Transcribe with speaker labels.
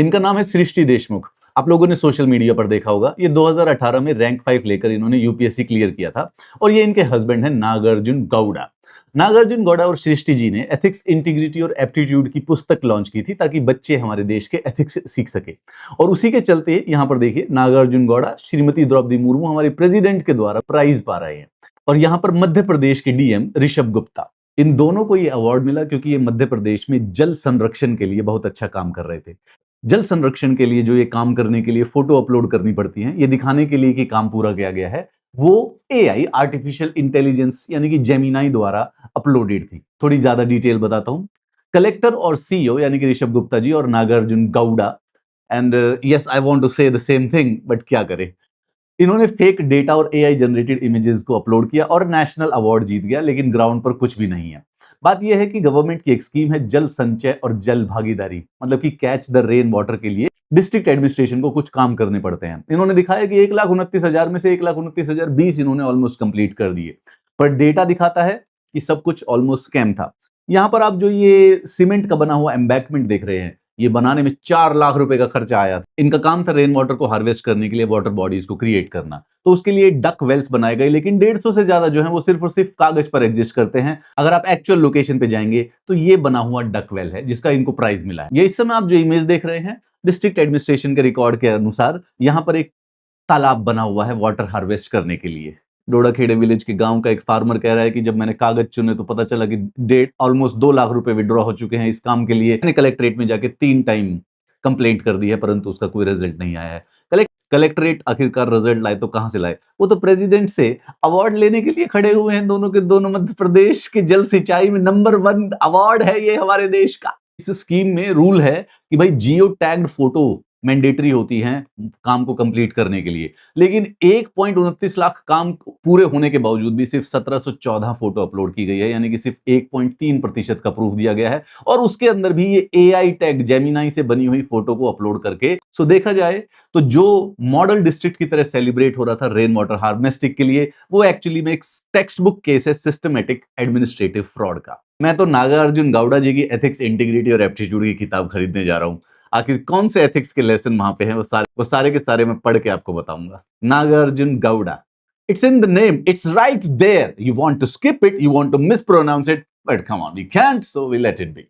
Speaker 1: इनका नाम है सृष्टि देशमुख। आप लोगों ने सोशल मीडिया पर देखा होगा, ये 2018 में रैंक 5 लेकर इन्होंने यूपीएससी क्लियर किया था और ये इनके हस्बैंड हैं नागार्जुन गौड़ा। नागार्जुन गौड़ा और सृष्टि जी ने एथिक्स, इंटीग्रिटी और एप्टीट्यूड की पुस्तक लॉन्च की थी ताकि बच्चे हमारे देश के एथिक्स सीख सके। और उसी के चलते यहाँ पर देखिए, नागार्जुन गौड़ा श्रीमती द्रौपदी मुर्मू हमारे प्रेसिडेंट के द्वारा प्राइज पा रहे हैं। और यहाँ पर मध्य प्रदेश के डीएम ऋषभ गुप्ता, इन दोनों को ये अवार्ड मिला क्योंकि ये मध्य प्रदेश में जल संरक्षण के लिए बहुत अच्छा काम कर रहे थे। जल संरक्षण के लिए जो ये काम करने के लिए फोटो अपलोड करनी पड़ती हैं, ये दिखाने के लिए कि काम पूरा किया गया है, वो एआई, आर्टिफिशियल इंटेलिजेंस यानी कि जेमिनाई द्वारा अपलोडेड थी। थोड़ी ज्यादा डिटेल बताता हूं। कलेक्टर और सीईओ यानी कि ऋषभ गुप्ता जी और Nagarjuna Gowda, and yes I want to say the same thing, but क्या करें, इन्होंने फेक डेटा और एआई जनरेटेड इमेजेस को अपलोड किया और नेशनल अवार्ड जीत गया, लेकिन ग्राउंड पर कुछ भी नहीं है। बात यह है कि गवर्नमेंट की एक स्कीम है जल संचय और जल भागीदारी, मतलब कि कैच द रेन वाटर के लिए डिस्ट्रिक्ट एडमिनिस्ट्रेशन को कुछ काम करने पड़ते हैं। इन्होंने दिखाया कि 1,29,000 में से 1,29,020 इन्होंने ऑलमोस्ट कंप्लीट कर दिए, पर डेटा दिखाता है कि सब कुछ ऑलमोस्ट स्कैम था। यहां पर आप जो ये सीमेंट का बना हुआ एम्बैंकमेंट देख रहे हैं, ये बनाने में 4 लाख रुपए का खर्चा आया था। इनका काम था रेन वाटर को हार्वेस्ट करने के लिए वाटर बॉडीज को क्रिएट करना, तो उसके लिए डक वेल्स बनाए गए, लेकिन 150 से ज्यादा जो है वो सिर्फ और सिर्फ कागज पर एग्जिस्ट करते हैं। अगर आप एक्चुअल लोकेशन पे जाएंगे तो ये बना हुआ डक वेल है जिसका इनको प्राइज मिला है। ये इस समय आप जो इमेज देख रहे हैं, डिस्ट्रिक्ट एडमिनिस्ट्रेशन के रिकॉर्ड के अनुसार यहां पर एक तालाब बना हुआ है वाटर हार्वेस्ट करने के लिए। डोडाखेड़े विलेज के गांव का एक फार्मर कह रहा है कि जब मैंने कागज चुने तो पता चला कि डेट ऑलमोस्ट 2 लाख रुपए विड्रॉ हो चुके हैं इस काम के लिए। मैंने कलेक्ट्रेट में जाके 3 टाइम कंप्लेंट कर दी है, परंतु उसका कोई रिजल्ट नहीं आया है। कलेक्ट्रेट आखिरकार रिजल्ट लाए तो कहां से लाए, वो तो प्रेसिडेंट से अवार्ड लेने के लिए खड़े हुए हैं दोनों के दोनों। मध्य प्रदेश के जल सिंचाई में नंबर 1 अवार्ड है ये हमारे देश का। इस स्कीम में रूल है कि भाई जियो टैग्ड फोटो मैंडेटरी होती हैं काम को कंप्लीट करने के लिए, लेकिन 1.29 लाख काम पूरे होने के बावजूद भी सिर्फ 1714 फोटो अपलोड की गई है, यानी कि सिर्फ 1.3% का प्रूफ दिया गया है, और उसके अंदर भी ये एआई टैग जेमिनाई से बनी हुई फोटो को अपलोड करके। सो देखा जाए तो जो मॉडल डिस्ट्रिक्ट की तरह सेलिब्रेट हो रहा था रेन वाटर हार्वेस्टिंग के लिए, वो एक्चुअली में एक टेक्स्ट बुक केस है सिस्टमेटिक एडमिनिस्ट्रेटिव फ्रॉड का। मैं तो नागार्जुन गौड़ा जी की एथिक्स, इंटीग्रिटी और एप्टीट्यूड की किताब खरीदने जा रहा हूं। आखिर कौन से एथिक्स के लेसन वहां पे हैं, वो सारे के सारे मैं पढ़ के आपको बताऊंगा। Nagarjuna Gowda, it's in the name, it's right there. You want to skip it, you want to mispronounce it, but come on, we can't, so we let it B.